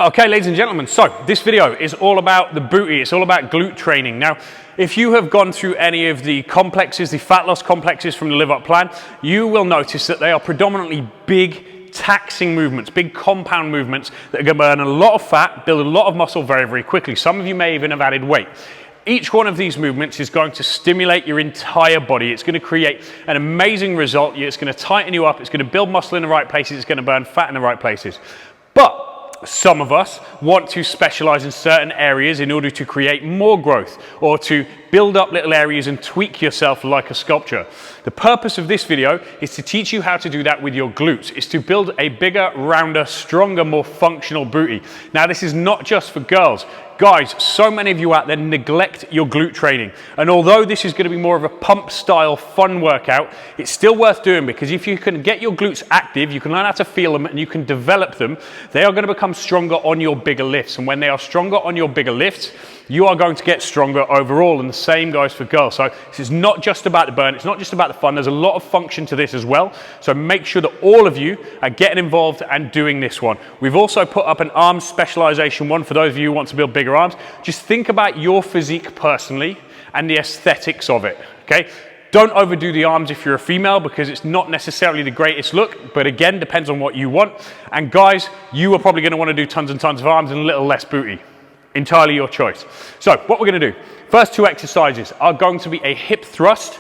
Okay, ladies and gentlemen, so this video is all about the booty, it's all about glute training. Now, if you have gone through any of the complexes, the fat loss complexes from the Live Up plan, you will notice that they are predominantly big taxing movements, big compound movements that are going to burn a lot of fat, build a lot of muscle very, very quickly. Some of you may even have added weight. Each one of these movements is going to stimulate your entire body. It's going to create an amazing result. It's going to tighten you up. It's going to build muscle in the right places. It's going to burn fat in the right places. But some of us want to specialize in certain areas in order to create more growth or to build up little areas and tweak yourself like a sculpture. The purpose of this video is to teach you how to do that with your glutes. It's to build a bigger, rounder, stronger, more functional booty. Now, this is not just for girls. Guys, so many of you out there neglect your glute training. And although this is going to be more of a pump style fun workout, it's still worth doing, because if you can get your glutes active, you can learn how to feel them and you can develop them, they are going to become stronger on your bigger lifts. And when they are stronger on your bigger lifts, you are going to get stronger overall, and the same goes for girls. So this is not just about the burn, it's not just about the fun, there's a lot of function to this as well. So make sure that all of you are getting involved and doing this one. We've also put up an arms specialization one for those of you who want to build bigger arms. Just think about your physique personally and the aesthetics of it, okay? Don't overdo the arms if you're a female, because it's not necessarily the greatest look, but again, depends on what you want. And guys, you are probably going to want to do tons and tons of arms and a little less booty. Entirely your choice. So what we're going to do, first two exercises are going to be a hip thrust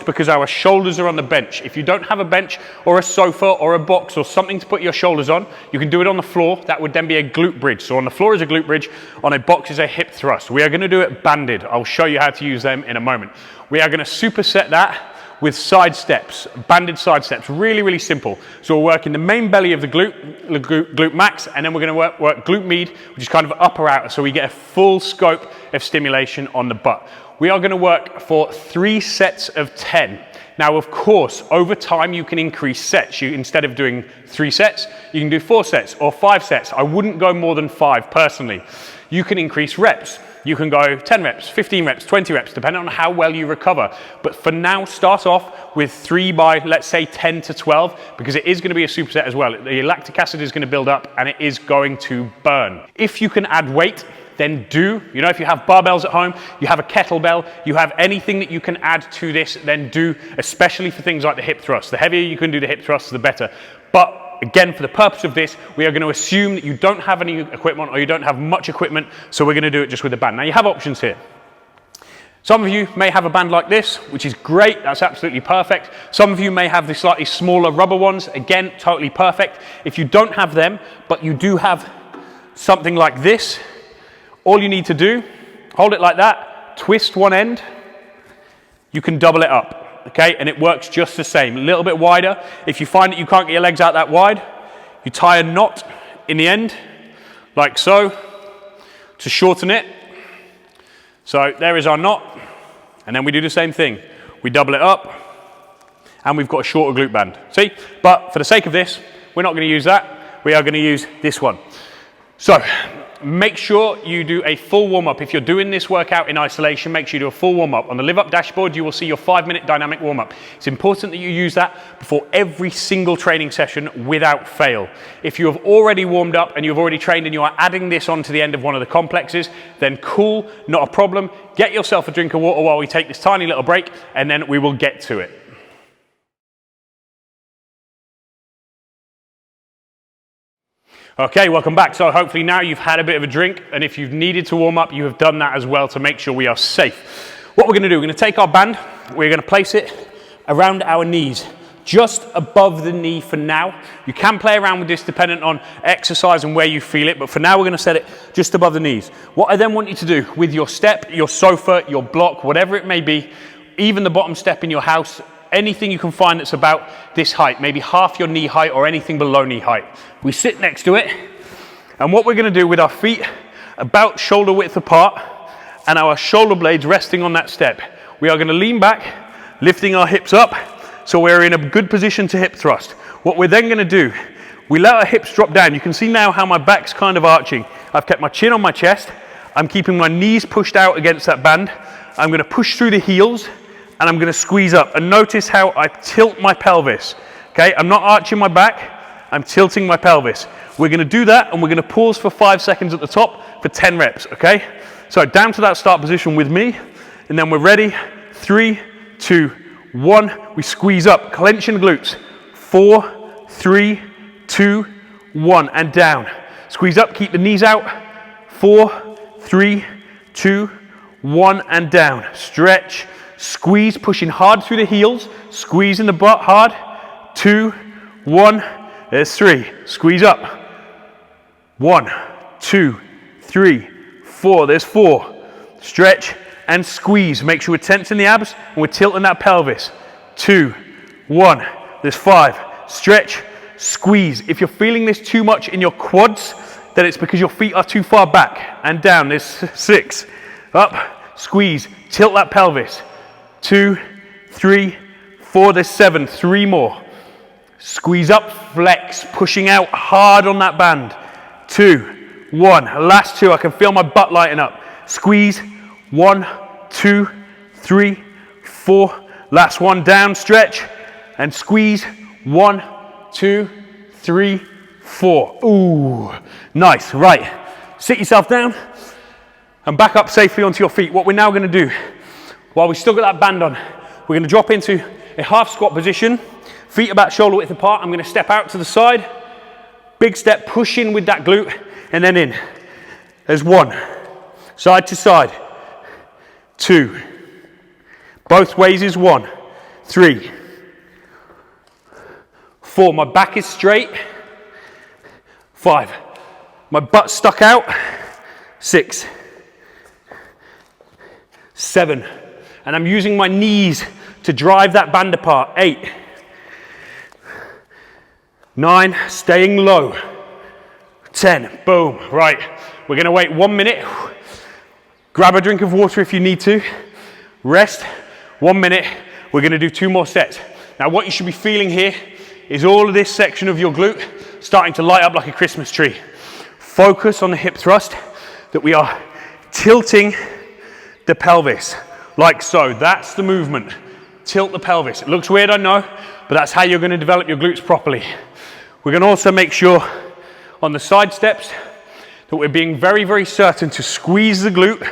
because our shoulders are on the bench. If you don't have a bench or a sofa or a box or something to put your shoulders on, you can do it on the floor. That would then be a glute bridge. So on the floor is a glute bridge, on a box is a hip thrust. We are going to do it banded. I'll show you how to use them in a moment. We are going to superset that with side steps, banded side steps, really, really simple. So we're working the main belly of the glute max, and then we're gonna work glute med, which is kind of upper outer, so we get a full scope of stimulation on the butt. We are gonna work for 3 sets of 10. Now, of course, over time, you can increase sets. Instead of doing 3 sets, you can do 4 sets or 5 sets. I wouldn't go more than 5 personally. You can increase reps. You can go 10 reps, 15 reps, 20 reps, depending on how well you recover. But for now, start off with 3 by, let's say, 10 to 12, because it is going to be a superset as well. The lactic acid is going to build up and it is going to burn. If you can add weight, then do. You know, if you have barbells at home, you have a kettlebell, you have anything that you can add to this, then do, especially for things like the hip thrust. The heavier you can do the hip thrust, the better. But again, for the purpose of this, we are going to assume that you don't have any equipment or you don't have much equipment, so we're going to do it just with a band. Now, you have options here. Some of you may have a band like this, which is great, that's absolutely perfect. Some of you may have the slightly smaller rubber ones, again, totally perfect. If you don't have them, but you do have something like this, all you need to do, hold it like that, twist one end, you can double it up. Okay, and it works just the same, a little bit wider. If you find that you can't get your legs out that wide, you tie a knot in the end, like so, to shorten it. So there is our knot, and then we do the same thing. We double it up, and we've got a shorter glute band. See? But for the sake of this, we're not going to use that. We are going to use this one. So make sure you do a full warm-up. If you're doing this workout in isolation, make sure you do a full warm-up. On the Live Up dashboard, you will see your 5-minute dynamic warm-up. It's important that you use that before every single training session without fail. If you have already warmed up and you've already trained and you are adding this on to the end of one of the complexes, then cool, not a problem. Get yourself a drink of water while we take this tiny little break, and then we will get to it. Okay, welcome back. So hopefully now you've had a bit of a drink, and if you've needed to warm up, you have done that as well to make sure we are safe. What we're going to do, we're going to take our band, we're going to place it around our knees, just above the knee for now. You can play around with this dependent on exercise and where you feel it, but for now we're going to set it just above the knees. What I then want you to do with your step, your sofa, your block, whatever it may be, even the bottom step in your house, anything you can find that's about this height, maybe half your knee height or anything below knee height. We sit next to it, and what we're going to do with our feet about shoulder width apart and our shoulder blades resting on that step, we are going to lean back, lifting our hips up, so we're in a good position to hip thrust. What we're then going to do, we let our hips drop down. You can see now how my back's kind of arching. I've kept my chin on my chest. I'm keeping my knees pushed out against that band. I'm going to push through the heels, and I'm going to squeeze up. And notice how I tilt my pelvis. Okay, I'm not arching my back. I'm tilting my pelvis. We're gonna do that and we're gonna pause for 5 seconds at the top for 10 reps, okay? So down to that start position with me, and then we're ready. 3, 2, 1. We squeeze up, clenching the glutes. 4, 3, 2, 1, and down. Squeeze up, keep the knees out. 4, 3, 2, 1, and down. Stretch, squeeze, pushing hard through the heels, squeezing the butt hard. 2, 1, there's 3. Squeeze up. 1, 2, 3, 4, there's 4. Stretch and squeeze. Make sure we're tensing the abs and we're tilting that pelvis. 2, 1, there's 5. Stretch, squeeze. If you're feeling this too much in your quads, then it's because your feet are too far back. And down, there's 6. Up, squeeze, tilt that pelvis. 2, 3, 4, there's 7. 3 more. Squeeze up, flex, pushing out hard on that band. 2, 1, last 2, I can feel my butt lighting up. Squeeze, 1, 2, 3, 4, last 1, down, stretch, and squeeze, 1, 2, 3, 4. Ooh, nice, right. Sit yourself down and back up safely onto your feet. What we're now gonna do, while we still got that band on, we're gonna drop into a half squat position, feet about shoulder width apart. I'm gonna step out to the side, big step, push in with that glute, and then in. There's 1, side to side, 2, both ways is 1, 3, 4, my back is straight, 5, my butt stuck out, 6, 7, and I'm using my knees to drive that band apart, 8, 9, staying low, 10, boom, right. We're gonna wait 1 minute, grab a drink of water if you need to, rest, 1 minute, we're gonna do 2 more sets. Now what you should be feeling here is all of this section of your glute starting to light up like a Christmas tree. Focus on the hip thrust, that we are tilting the pelvis, like so. That's the movement, tilt the pelvis. It looks weird, I know, but that's how you're gonna develop your glutes properly. We're gonna also make sure on the side steps that we're being very, very certain to squeeze the glute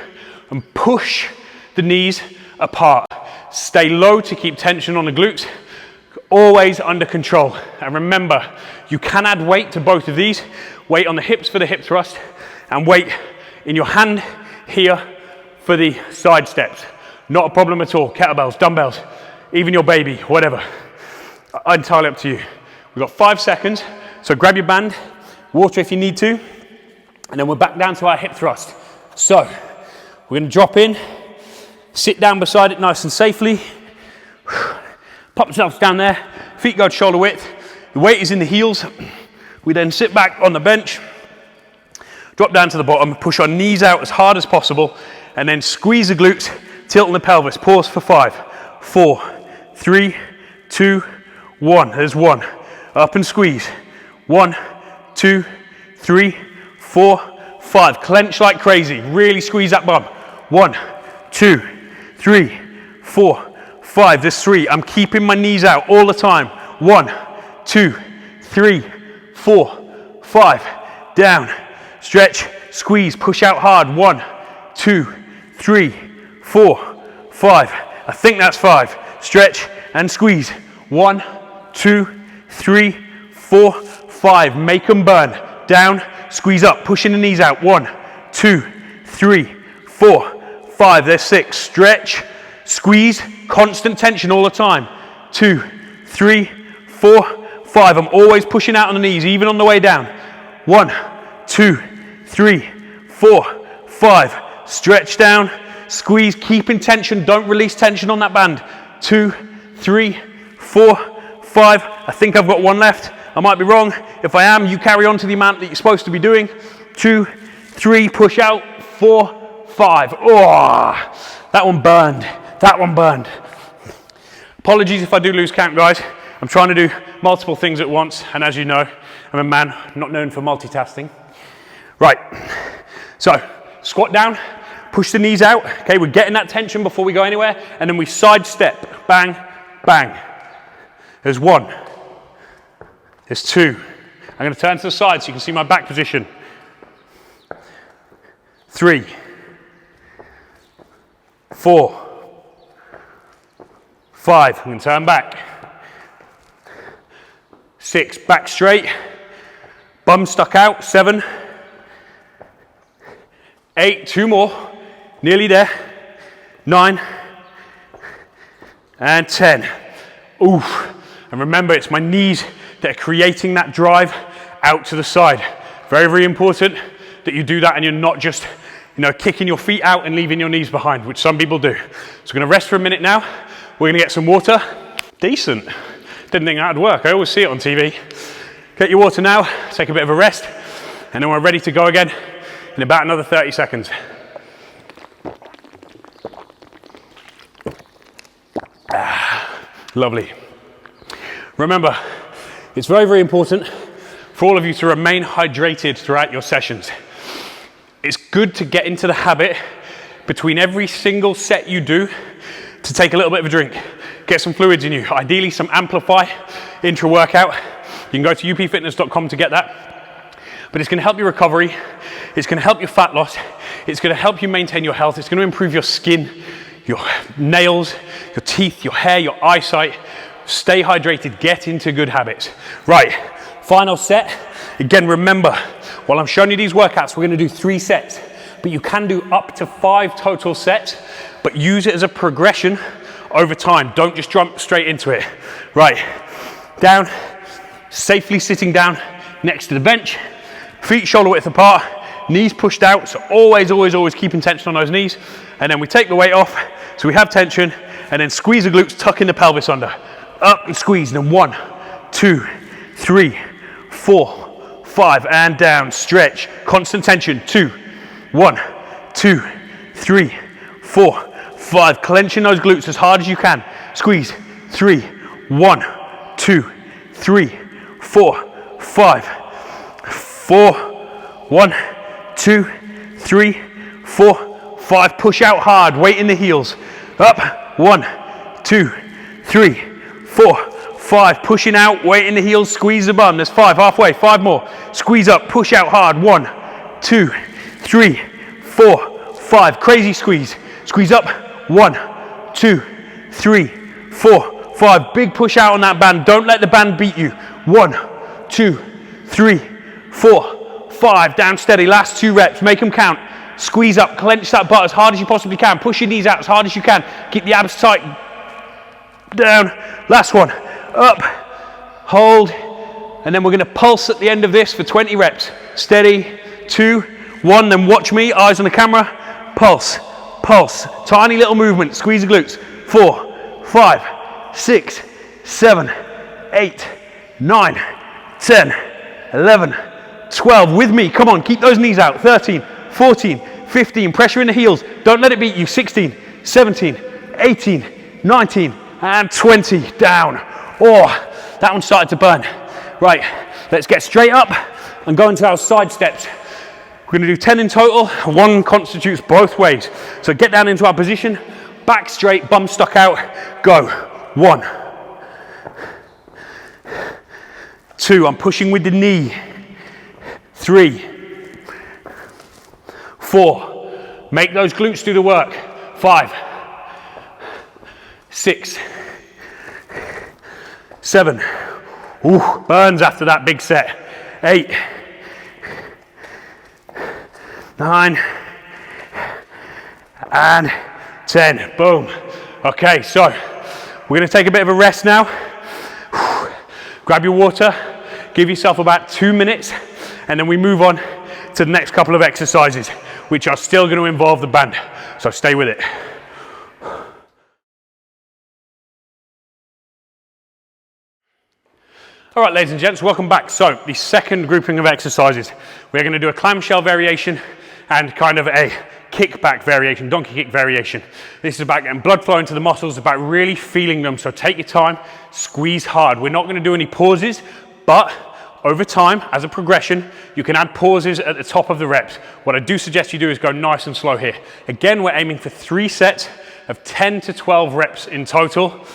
and push the knees apart. Stay low to keep tension on the glutes, always under control. And remember, you can add weight to both of these. Weight on the hips for the hip thrust and weight in your hand here for the side steps. Not a problem at all. Kettlebells, dumbbells, even your baby, whatever. Entirely up to you. We've got 5 seconds, so grab your band, water if you need to, and then we're back down to our hip thrust. So, we're gonna drop in, sit down beside it nice and safely, pop yourselves down there, feet go to shoulder width, the weight is in the heels. We then sit back on the bench, drop down to the bottom, push our knees out as hard as possible, and then squeeze the glutes, tilting the pelvis. Pause for 5, 4, 3, 2, 1. There's 1. Up and squeeze. 1, 2, 3, 4, 5. Clench like crazy. Really squeeze that bum. 1, 2, 3, 4, 5. There's 3. I'm keeping my knees out all the time. 1, 2, 3, 4, 5. Down. Stretch. Squeeze. Push out hard. 1, 2, 3, 4, 5. I think that's 5. Stretch and squeeze. 1, 2, 3, 4, 5. Make them burn. Down, squeeze up, pushing the knees out. 1, 2, 3, 4, 5. There's 6. Stretch, squeeze, constant tension all the time. 2, 3, 4, 5. I'm always pushing out on the knees, even on the way down. 1, 2, 3, 4, 5. Stretch down, squeeze, keeping tension. Don't release tension on that band. 2, 3, 4, 5. I think I've got 1 left. I might be wrong. If I am, you carry on to the amount that you're supposed to be doing. 2, 3, push out. 4, 5. Oh, that one burned. That one burned. Apologies if I do lose count, guys. I'm trying to do multiple things at once, and as you know, I'm a man not known for multitasking. Right, so squat down, push the knees out. Okay, we're getting that tension before we go anywhere, and then we side step. Bang, bang. There's 1. There's 2. I'm going to turn to the side so you can see my back position. 3, 4, 5, I'm going to turn back. 6, back straight, bum stuck out. 7, 8, 2 more, nearly there. 9, and 10. Oof. And remember, it's my knees that are creating that drive out to the side. Very, very important that you do that and you're not just, kicking your feet out and leaving your knees behind, which some people do. So we're gonna rest for a minute now. We're gonna get some water. Decent. Didn't think that would work. I always see it on TV. Get your water now, take a bit of a rest, and then we're ready to go again in about another 30 seconds. Lovely. Remember, it's very, very important for all of you to remain hydrated throughout your sessions. It's good to get into the habit between every single set you do to take a little bit of a drink. Get some fluids in you, ideally some Amplify intra-workout. You can go to upfitness.com to get that. But it's going to help your recovery, it's going to help your fat loss, it's going to help you maintain your health, it's going to improve your skin, your nails, your teeth, your hair, your eyesight. Stay hydrated, get into good habits. Right, final set. Again, remember, while I'm showing you these workouts, we're going to do 3 sets, but you can do up to 5 total sets, but use it as a progression over time. Don't just jump straight into it. Right, down, safely sitting down next to the bench, feet shoulder width apart, knees pushed out, so always, always, always keeping tension on those knees, and then we take the weight off, so we have tension, and then squeeze the glutes, tucking the pelvis under. Up and squeeze, and then 1, 2, 3, 4, 5, and down, stretch, constant tension. 2, 1, 2, 3, 4, 5, clenching those glutes as hard as you can. Squeeze, 3, 1, 2, 3, 4, 5, 4, 1, 2, 3, 4, 5, push out hard, weight in the heels. Up, 1, 2, 3, 4, 5, pushing out, weight in the heels, squeeze the bum. There's 5, halfway, 5 more. Squeeze up, push out hard. 1, 2, 3, 4, 5. Crazy squeeze. Squeeze up. 1, 2, 3, 4, 5. Big push out on that band. Don't let the band beat you. 1, 2, 3, 4, 5. Down steady. Last 2 reps. Make them count. Squeeze up. Clench that butt as hard as you possibly can. Push your knees out as hard as you can. Keep the abs tight. Down. Last one. Up. Hold. And then we're going to pulse at the end of this for 20 reps. Steady. 2, 1. Then watch me. Eyes on the camera. Pulse. Pulse. Tiny little movement. Squeeze the glutes. 4, 5, 6, 7, 8, 9, 10, 11, 12. With me. Come on. Keep those knees out. 13, 14, 15. Pressure in the heels. Don't let it beat you. 16, 17, 18, 19, and 20. Down. Oh, that one started to burn. Right. Let's get straight up and go into our side steps. We're going to do 10 in total. 1 constitutes both ways. So get down into our position. Back straight, bum stuck out. Go. 1. 2. I'm pushing with the knee. 3. 4. Make those glutes do the work. 5. 6. 7. Ooh, burns after that big set. 8. 9. And 10. Boom. Okay, so we're going to take a bit of a rest now. Grab your water, give yourself about 2 minutes, and then we move on to the next couple of exercises, which are still going to involve the band. So stay with it. All right, ladies and gents, welcome back. So the second grouping of exercises, we're going to do a clamshell variation and kind of a kickback variation, donkey kick variation. This is about getting blood flow into the muscles, about really feeling them. So take your time, squeeze hard. We're not going to do any pauses, but over time, as a progression, you can add pauses at the top of the reps. What I do suggest you do is go nice and slow here. Again, we're aiming for 3 sets of 10 to 12 reps in total.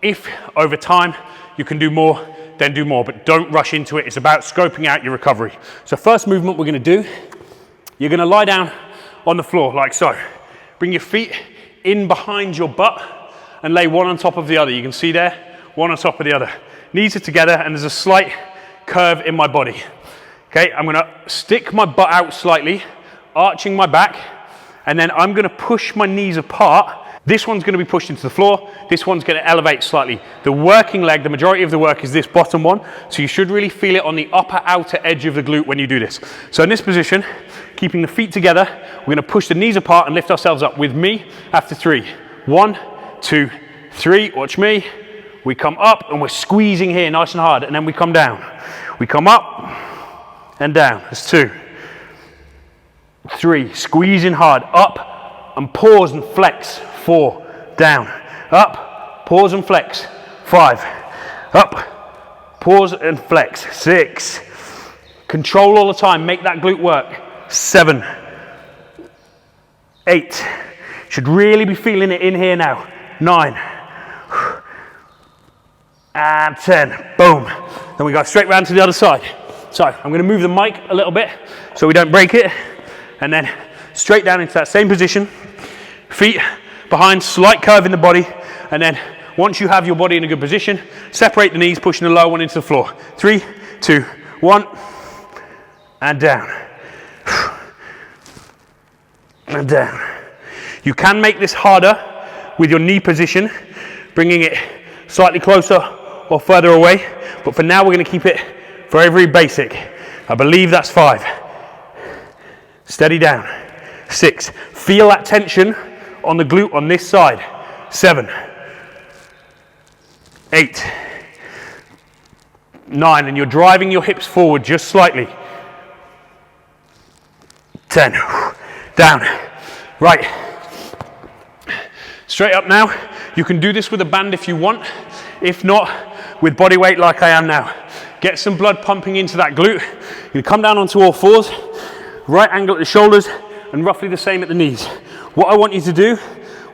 If over time you can do more, then do more, but don't rush into it. It's about scoping out your recovery. So first movement we're gonna do, you're gonna lie down on the floor like so. Bring your feet in behind your butt and lay one on top of the other. You can see there, one on top of the other. Knees are together and there's a slight curve in my body. Okay, I'm gonna stick my butt out slightly, arching my back, and then I'm gonna push my knees apart. This one's gonna be pushed into the floor, this one's gonna elevate slightly. The working leg, the majority of the work is this bottom one, so you should really feel it on the upper outer edge of the glute when you do this. So in this position, keeping the feet together, we're gonna push the knees apart and lift ourselves up with me after 3. 1, 2, 3, watch me. We come up and we're squeezing here nice and hard, and then we come down. We come up and down, that's 2. 3, squeezing hard, up and pause and flex. 4, down, up, pause and flex. 5, up, pause and flex. 6, control all the time, make that glute work. 7, 8, should really be feeling it in here now. 9, and 10, boom. Then we go straight round to the other side. So I'm gonna move the mic a little bit so we don't break it, and then straight down into that same position, feet behind, slight curve in the body, and then once you have your body in a good position, separate the knees, pushing the lower one into the floor. 3, 2, 1, and down. And down. You can make this harder with your knee position, bringing it slightly closer or further away, but for now we're going to keep it very, very basic. I believe that's 5. Steady down. 6. Feel that tension on the glute on this side. 7, 8, 9, and you're driving your hips forward just slightly. 10, down, right. Straight up now. You can do this with a band if you want. If not, with body weight like I am now. Get some blood pumping into that glute. You come down onto all fours, right angle at the shoulders, and roughly the same at the knees. What I want you to do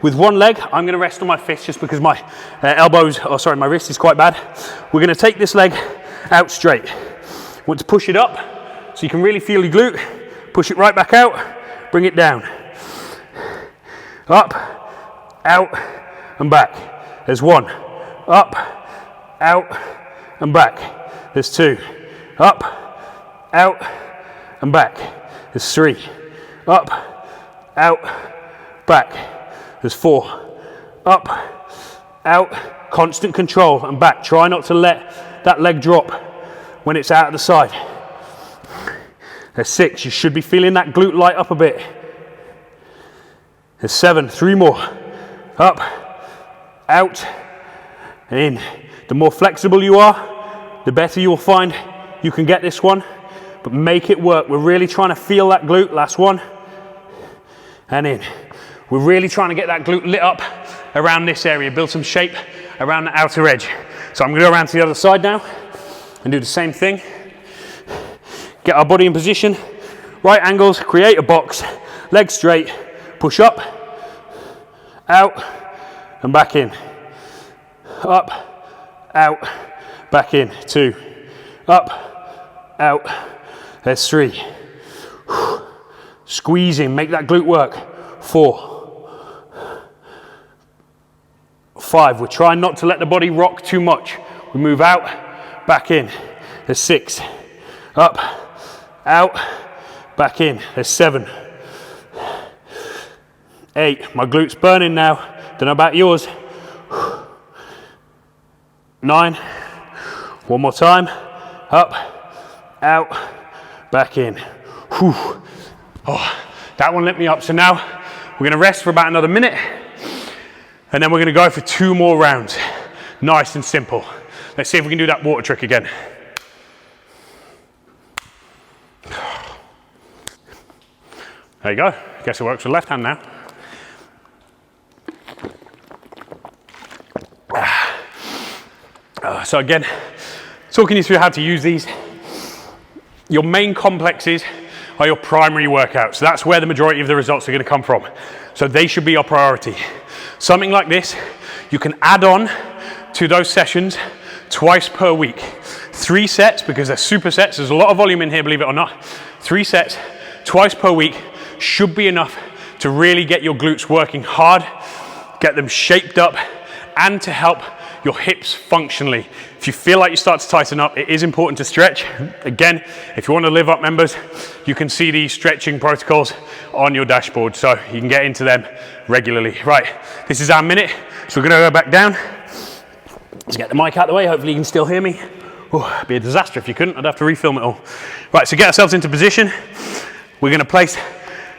with one leg, I'm going to rest on my fist just because my my wrist is quite bad. We're going to take this leg out straight. Want to push it up so you can really feel your glute. Push it right back out, bring it down. Up, out, and back. There's 1. Up, out, and back. There's 2. Up, out, and back. There's 3. Up, out, back. There's 4. Up, out, constant control, and back. Try not to let that leg drop when it's out of the side. There's 6. You should be feeling that glute light up a bit. There's 7. 3 more. Up, out, and in. The more flexible you are, the better you'll find you can get this one, but make it work. We're really trying to feel that glute. Last one, and in. We're really trying to get that glute lit up around this area, build some shape around the outer edge. So I'm gonna go around to the other side now and do the same thing. Get our body in position, right angles, create a box, legs straight, push up, out, and back in. Up, out, back in. 2, up, out. There's 3. Squeezing, make that glute work. 4, 5. We're trying not to let the body rock too much. We move out, back in. There's 6. Up, out, back in. There's 7. 8. My glute's burning now. Don't know about yours. 9. One more time. Up, out, back in. Whew. Oh, that one lit me up. So now we're going to rest for about another minute, and then we're going to go for 2 more rounds. Nice and simple. Let's see if we can do that water trick again. There you go. Guess it works with left hand now. So again, talking you through how to use these. Your main complexes are your primary workouts. So that's where the majority of the results are going to come from. So they should be your priority. Something like this, you can add on to those sessions twice per week. 3 sets, because they're supersets. There's a lot of volume in here, believe it or not. 3 sets, twice per week should be enough to really get your glutes working hard, get them shaped up, and to help your hips functionally. If you feel like you start to tighten up, it is important to stretch. Again, if you want to live up members, you can see these stretching protocols on your dashboard, so you can get into them regularly. Right, this is our minute, so we're going to go back down. Let's get the mic out of the way, hopefully you can still hear me. Oh, it'd be a disaster if you couldn't, I'd have to refilm it all. Right, so get ourselves into position. We're going to place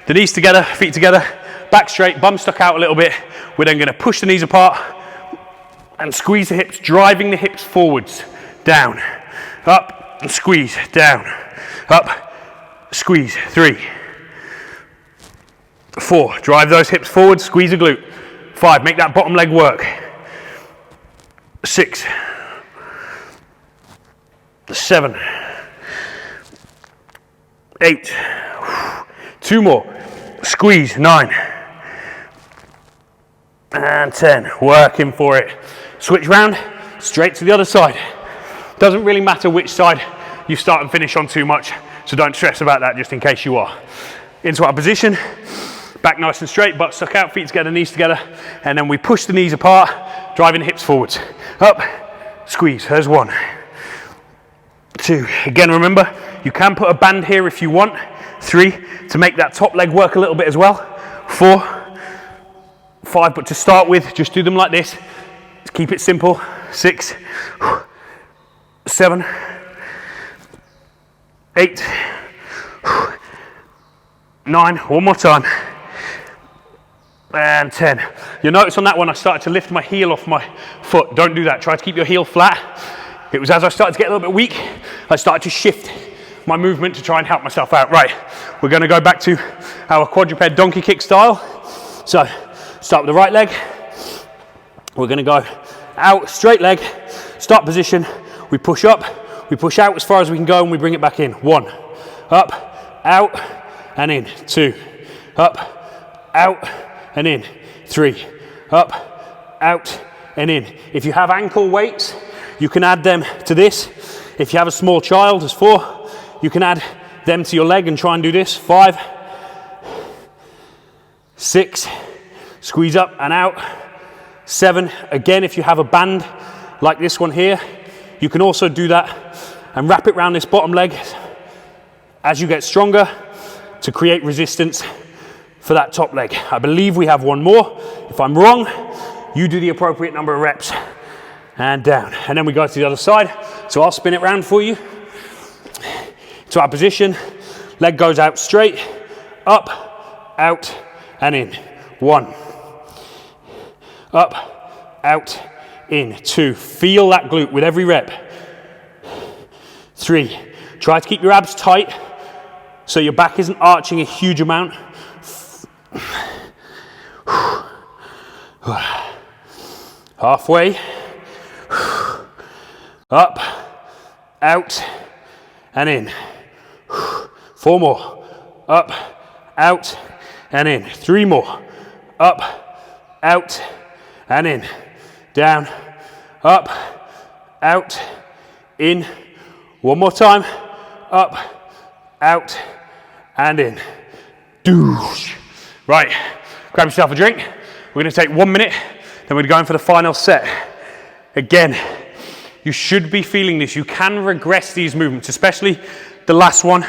the knees together, feet together, back straight, bum stuck out a little bit. We're then going to push the knees apart and squeeze the hips, driving the hips forwards, down, up, and squeeze, down, up, squeeze, 3, 4, drive those hips forward, squeeze a glute, 5, make that bottom leg work, 6, 7, 8, 2 more, squeeze, 9, and 10, working for it. Switch round, straight to the other side. Doesn't really matter which side you start and finish on too much, so don't stress about that just in case you are. Into our position, back nice and straight, butt stuck out, feet together, knees together, and then we push the knees apart, driving the hips forwards. Up, squeeze, there's 1, 2, again remember, you can put a band here if you want, 3, to make that top leg work a little bit as well, 4, 5, but to start with, just do them like this. Keep it simple. 6, 7, 8, 9, one more time, and 10. You'll notice on that one I started to lift my heel off my foot. Don't do that. Try to keep your heel flat. It was as I started to get a little bit weak, I started to shift my movement to try and help myself out. Right, we're going to go back to our quadruped donkey kick style. So start with the right leg. We're going to go out, straight leg, start position, we push up, we push out as far as we can go, and we bring it back in. 1, up, out, and in. 2, up, out, and in. 3, up, out, and in. If you have ankle weights, you can add them to this. If you have a small child, there's 4, you can add them to your leg and try and do this. 5, 6, squeeze up and out. 7, again, if you have a band like this one here, you can also do that and wrap it around this bottom leg as you get stronger to create resistance for that top leg. I believe we have 1 more. If I'm wrong, you do the appropriate number of reps and down. And then we go to the other side. So I'll spin it round for you. To our position, leg goes out straight, up, out, and in. 1. Up, out, in. 2, feel that glute with every rep. 3, try to keep your abs tight so your back isn't arching a huge amount. 1/2. Up, out, and in. 4 more. Up, out, and in. 3 more. Up, out, and in. Down, up, out, in. 1 more time. Up, out, and in. Doosh. Right, grab yourself a drink. We're going to take 1 minute, then we're going for the final set. Again, you should be feeling this. You can regress these movements, especially the last one.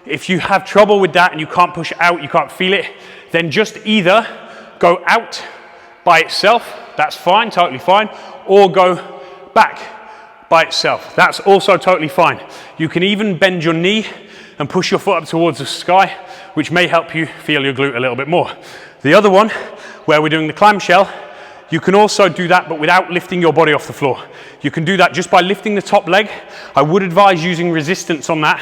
If you have trouble with that and you can't push out, you can't feel it, then just either go out by itself, that's fine, totally fine, or go back by itself. That's also totally fine. You can even bend your knee and push your foot up towards the sky, which may help you feel your glute a little bit more. The other one, where we're doing the clamshell, you can also do that but without lifting your body off the floor. You can do that just by lifting the top leg. I would advise using resistance on that,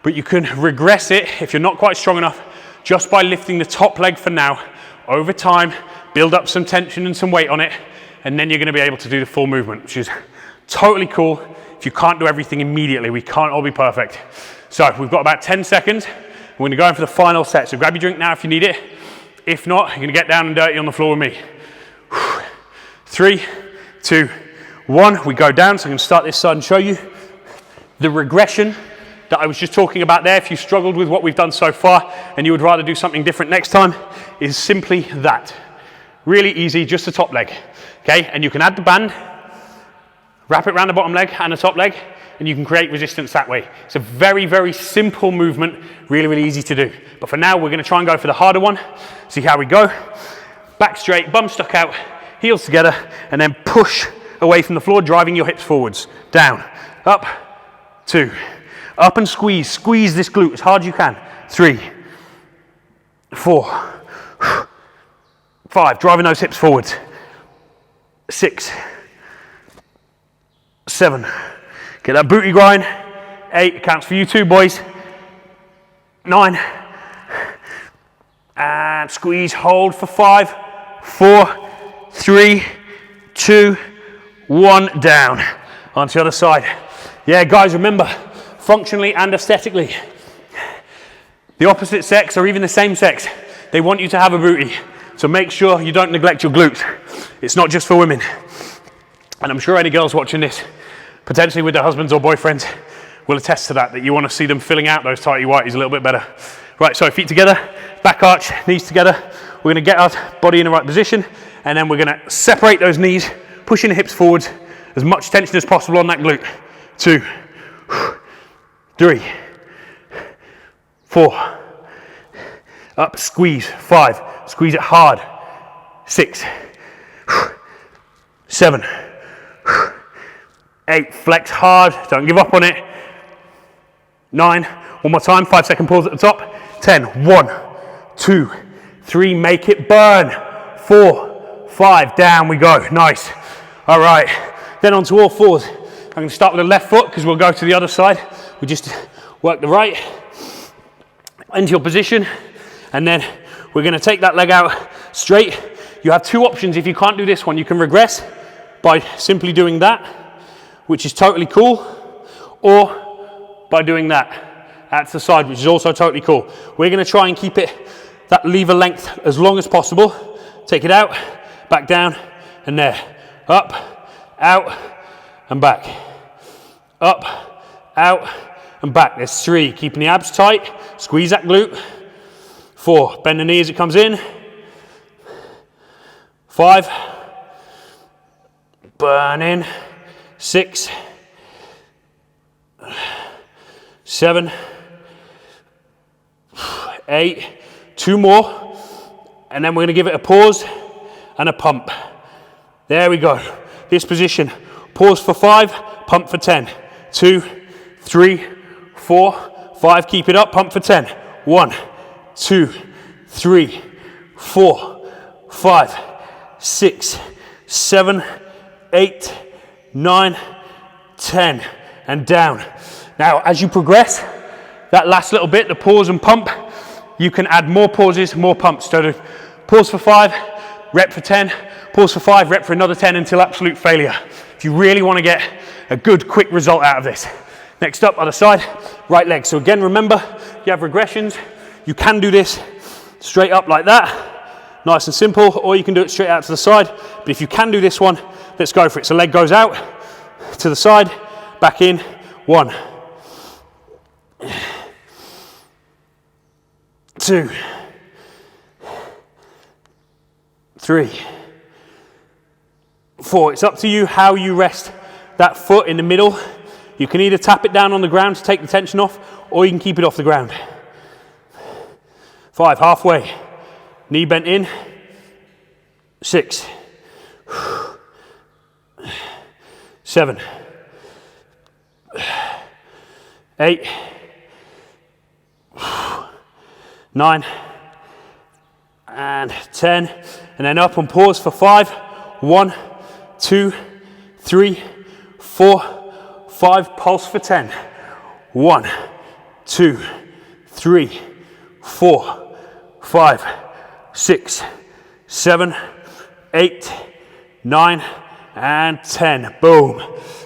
but you can regress it if you're not quite strong enough just by lifting the top leg for now. Over time, build up some tension and some weight on it, and then you're going to be able to do the full movement, which is totally cool. If you can't do everything immediately, we can't all be perfect. So we've got about 10 seconds. We're going to go in for the final set. So grab your drink now if you need it. If not, you're going to get down and dirty on the floor with me. 3, 2, 1. We go down, so I'm going to start this side and show you. The regression that I was just talking about there, if you struggled with what we've done so far and you would rather do something different next time, is simply that. Really easy, just the top leg. Okay, and you can add the band, wrap it around the bottom leg and the top leg, and you can create resistance that way. It's a very, very simple movement, really, really easy to do. But for now, we're going to try and go for the harder one. See how we go. Back straight, bum stuck out, heels together, and then push away from the floor, driving your hips forwards. Down, up, 2. Up and squeeze. Squeeze this glute as hard as you can. 3, 4, 5. Driving those hips forwards. 6, 7. Get that booty grind. 8. Counts for you too, boys. 9. And squeeze. Hold for 5, 4, 3, 2, 1. Down. Onto the other side. Yeah, guys, remember, functionally and aesthetically, the opposite sex or even the same sex, they want you to have a booty. So make sure you don't neglect your glutes. It's not just for women. And I'm sure any girls watching this, potentially with their husbands or boyfriends, will attest to that, that you want to see them filling out those tighty whities a little bit better. Right, so feet together, back arch, knees together. We're going to get our body in the right position, and then we're going to separate those knees, pushing the hips forwards, as much tension as possible on that glute. 2, 3, 4, up, squeeze. 5, squeeze it hard. 6, 7, 8, flex hard, don't give up on it. 9, one more time, 5-second pause at the top. 10, 1, 2, 3, make it burn. 4, 5, down we go, nice. All right, then onto all fours. I'm going to start with the left foot because we'll go to the other side. We just work the right into your position, and then we're going to take that leg out straight. You have 2 options. If you can't do this one, you can regress by simply doing that, which is totally cool, or by doing that out to the side, which is also totally cool. We're going to try and keep it that lever length as long as possible. Take it out, back down, and there. Up, out, and back. Up, out, and back. There's 3. Keeping the abs tight. Squeeze that glute. 4. Bend the knee as it comes in. 5. Burn in. 6. 7. 8. 2 more. And then we're going to give it a pause and a pump. There we go. This position. Pause for 5. Pump for 10. 2, 3, 4, 5. Keep it up. Pump for 10. 1, 2, 3, 4, 5, 6, 7, 8, 9, 10. And down. Now, as you progress, that last little bit, the pause and pump, you can add more pauses, more pumps. So pause for 5, rep for 10, pause for 5, rep for another 10 until absolute failure. If you really want to get a good, quick result out of this. Next up, other side, right leg. So again, remember, you have regressions. You can do this straight up like that, nice and simple, or you can do it straight out to the side. But if you can do this one, let's go for it. So leg goes out to the side, back in. 1, 2, 3, 4. It's up to you how you rest that foot in the middle. You can either tap it down on the ground to take the tension off, or you can keep it off the ground. 5, halfway. Knee bent in. 6, 7, 8, 9, and 10. And then up and pause for 5. 1, 2, 3, 4, 5. Pulse for 10. 1, 2, 3, 4, 5, 6, 7, 8, 9, and 10. Boom.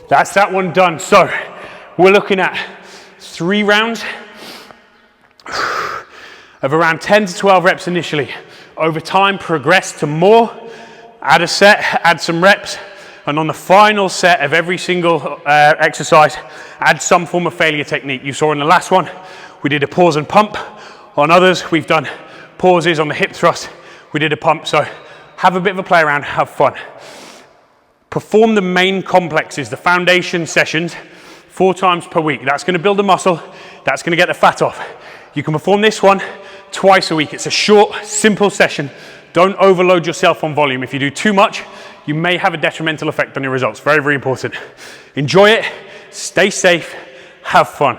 That's that one done. So we're looking at 3 rounds of around 10 to 12 reps initially. Over time, progress to more, add a set, add some reps And on the final set of every single exercise, add some form of failure technique. You saw in the last one, we did a pause and pump. On others, we've done pauses. On the hip thrust, we did a pump. So have a bit of a play around, have fun. Perform the main complexes, the foundation sessions, 4 times per week. That's going to build a muscle. That's going to get the fat off. You can perform this one twice a week. It's a short, simple session. Don't overload yourself on volume. If you do too much, you may have a detrimental effect on your results. Very, very important. Enjoy it, stay safe, have fun.